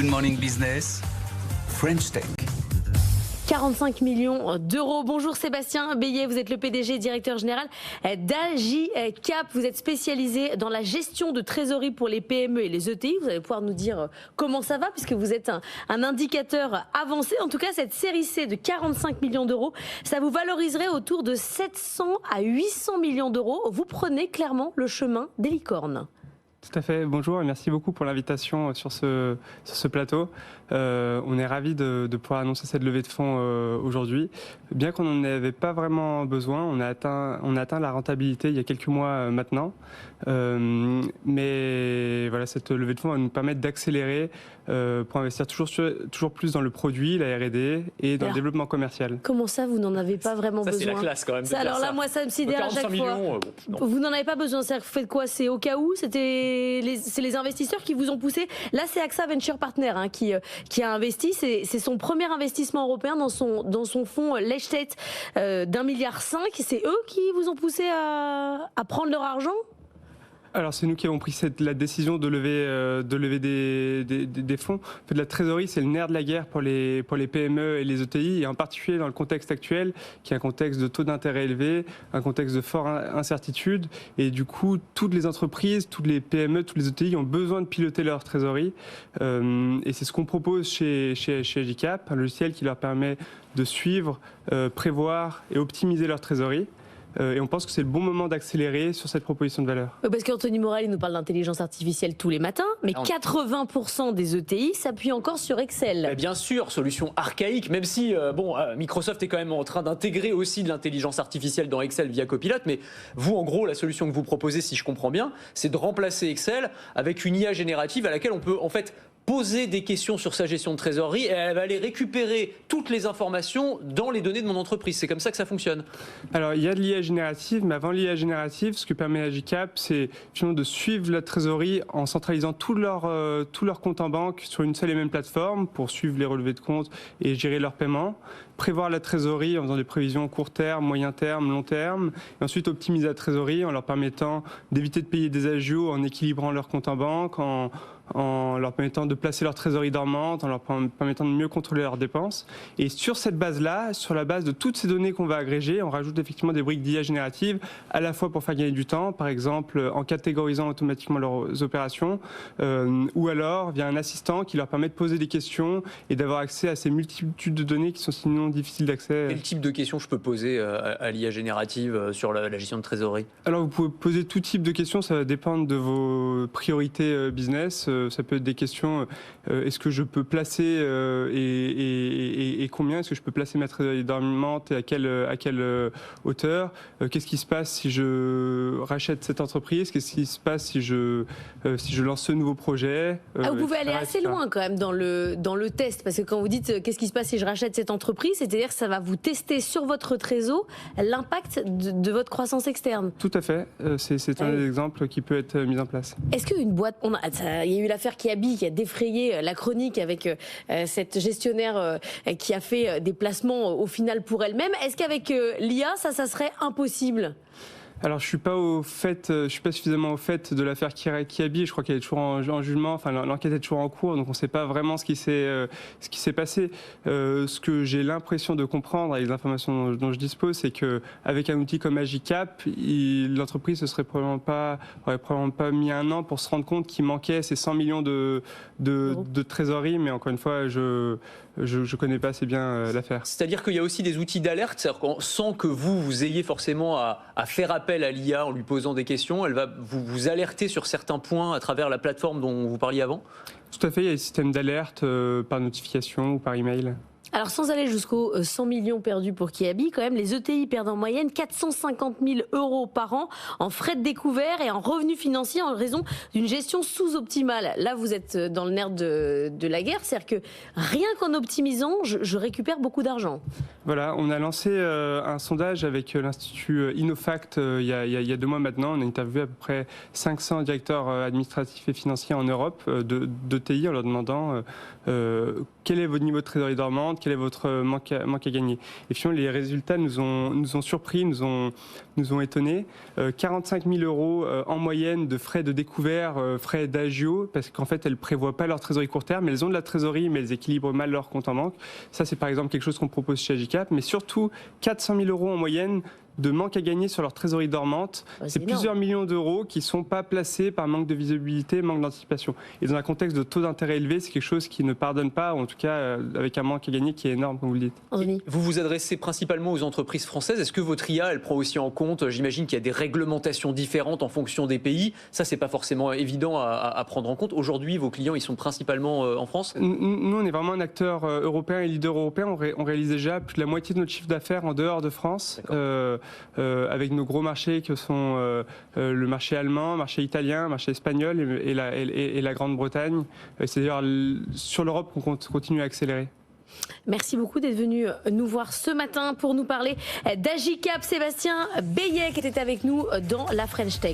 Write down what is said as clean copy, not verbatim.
Good Morning Business, French Tech. 45 millions d'euros. Bonjour Sébastien Beillet, vous êtes le PDG et directeur général d'Agicap. Vous êtes spécialisé dans la gestion de trésorerie pour les PME et les ETI. Vous allez pouvoir nous dire comment ça va puisque vous êtes un indicateur avancé. En tout cas, cette série C de 45 millions d'euros, ça vous valoriserait autour de 700 à 800 millions d'euros. Vous prenez clairement le chemin des licornes. Tout à fait, bonjour et merci beaucoup pour l'invitation sur ce plateau. On est ravis de pouvoir annoncer cette levée de fonds aujourd'hui. Bien qu'on n'en avait pas vraiment besoin, on a atteint la rentabilité il y a quelques mois maintenant. Mais voilà, cette levée de fonds va nous permettre d'accélérer pour investir toujours plus dans le produit, la R&D et dans le développement commercial. Comment ça, vous n'en avez pas vraiment besoin? C'est la classe quand même. Alors là, moi, ça me sidère à chaque fois. Vous n'en avez pas besoin. C'est-à-dire que vous faites quoi? C'est au cas où? C'est les investisseurs qui vous ont poussé. Là, c'est AXA Venture Partner qui a investi. C'est son premier investissement européen dans son fonds Lechtet d'1,5 milliard. C'est eux qui vous ont poussé à prendre leur argent? Alors c'est nous qui avons pris la décision de lever des fonds. En fait, la trésorerie, c'est le nerf de la guerre pour les PME et les ETI, et en particulier dans le contexte actuel, qui est un contexte de taux d'intérêt élevé, un contexte de forte incertitude, et du coup, toutes les entreprises, toutes les PME, toutes les ETI ont besoin de piloter leur trésorerie, et c'est ce qu'on propose chez Agicap, un logiciel qui leur permet de suivre, prévoir et optimiser leur trésorerie. Et on pense que c'est le bon moment d'accélérer sur cette proposition de valeur. Parce qu'Anthony Morel, il nous parle d'intelligence artificielle tous les matins, mais 80% des ETI s'appuient encore sur Excel. Mais bien sûr, solution archaïque, même si Microsoft est quand même en train d'intégrer aussi de l'intelligence artificielle dans Excel via Copilot, mais vous, en gros, la solution que vous proposez, si je comprends bien, c'est de remplacer Excel avec une IA générative à laquelle on peut en fait poser des questions sur sa gestion de trésorerie et elle va aller récupérer toutes les informations dans les données de mon entreprise. C'est comme ça que ça fonctionne. Alors, il y a de l'IA générative, mais avant l'IA générative, ce que permet Agicap, c'est finalement de suivre la trésorerie en centralisant tous leurs comptes en banque sur une seule et même plateforme pour suivre les relevés de compte et gérer leurs paiements, prévoir la trésorerie en faisant des prévisions court terme, moyen terme, long terme, et ensuite optimiser la trésorerie en leur permettant d'éviter de payer des agios en équilibrant leurs comptes en banque, en leur permettant de placer leur trésorerie dormante, en leur permettant de mieux contrôler leurs dépenses. Et sur cette base-là, sur la base de toutes ces données qu'on va agréger, on rajoute effectivement des briques d'IA générative, à la fois pour faire gagner du temps, par exemple en catégorisant automatiquement leurs opérations, ou alors via un assistant qui leur permet de poser des questions et d'avoir accès à ces multitudes de données qui sont sinon difficiles d'accès. Quel type de questions je peux poser à l'IA générative sur la gestion de trésorerie? Alors vous pouvez poser tout type de questions, ça va dépendre de vos priorités business. Ça peut être des questions, est-ce que je peux placer et combien est-ce que je peux placer ma trésorerie dormante et à quelle hauteur? Qu'est-ce qui se passe si je rachète cette entreprise? Qu'est-ce qui se passe si je lance ce nouveau projet? Vous pouvez aller assez loin quand même dans le test, parce que quand vous dites qu'est-ce qui se passe si je rachète cette entreprise, c'est-à-dire que ça va vous tester sur votre trésor l'impact de votre croissance externe. Tout à fait, c'est un exemple qui peut être mis en place. Est-ce qu'une boîte, il y a eu l'affaire Kiabi qui a défrayé la chronique avec cette gestionnaire qui a fait des placements au final pour elle-même. Est-ce qu'avec l'IA, ça serait impossible? Alors, je suis pas suffisamment au fait de l'affaire Kiabi. Je crois qu'elle est toujours en jugement. Enfin, l'enquête est toujours en cours, donc on ne sait pas vraiment ce qui s'est passé. Ce que j'ai l'impression de comprendre avec les informations dont je dispose, c'est que avec un outil comme Agicap, l'entreprise aurait probablement pas mis un an pour se rendre compte qu'il manquait ces 100 millions de trésorerie. Mais encore une fois, je connais pas assez bien l'affaire. C'est-à-dire qu'il y a aussi des outils d'alerte, sans que vous ayez forcément à faire appel à l'IA en lui posant des questions, elle va vous alerter sur certains points à travers la plateforme dont vous parliez avant? Tout à fait, il y a des systèmes d'alerte par notification ou par email. Alors sans aller jusqu'aux 100 millions perdus pour Kiabi, quand même, les ETI perdent en moyenne 450 000 € par an en frais de découvert et en revenus financiers en raison d'une gestion sous-optimale. Là, vous êtes dans le nerf de la guerre, c'est-à-dire que rien qu'en optimisant, je récupère beaucoup d'argent. Voilà, on a lancé un sondage avec l'Institut Innofact il y a 2 mois maintenant. On a interviewé à peu près 500 directeurs administratifs et financiers en Europe d'ETI en leur demandant quel est votre niveau de trésorerie dormante, quel est votre manque à gagner. Et finalement, les résultats nous ont surpris, nous ont étonnés. 45 000 euros en moyenne de frais de découvert, frais d'agio, parce qu'en fait, elles ne prévoient pas leur trésorerie court terme. Elles ont de la trésorerie, mais elles équilibrent mal leur compte en banque. Ça, c'est par exemple quelque chose qu'on propose chez Agicap. Mais surtout, 400 000 euros en moyenne de manque à gagner sur leur trésorerie dormante. C'est plusieurs millions d'euros qui ne sont pas placés par manque de visibilité, manque d'anticipation. Et dans un contexte de taux d'intérêt élevé, c'est quelque chose qui ne pardonne pas, ou en tout cas avec un manque à gagner qui est énorme, comme vous le dites. Vous vous adressez principalement aux entreprises françaises. Est-ce que votre IA, elle prend aussi en compte, j'imagine qu'il y a des réglementations différentes en fonction des pays. Ça, c'est pas forcément évident à prendre en compte. Aujourd'hui, vos clients, ils sont principalement en France? Nous, on est vraiment un acteur européen et leader européen. On réalise déjà plus de la moitié de notre chiffre d'affaires en dehors de France. Avec nos gros marchés que sont le marché allemand, le marché italien, le marché espagnol et la Grande-Bretagne. C'est d'ailleurs sur l'Europe qu'on continue à accélérer. Merci beaucoup d'être venu nous voir ce matin pour nous parler d'Agicap. Sébastien Beillet qui était avec nous dans la French Tech.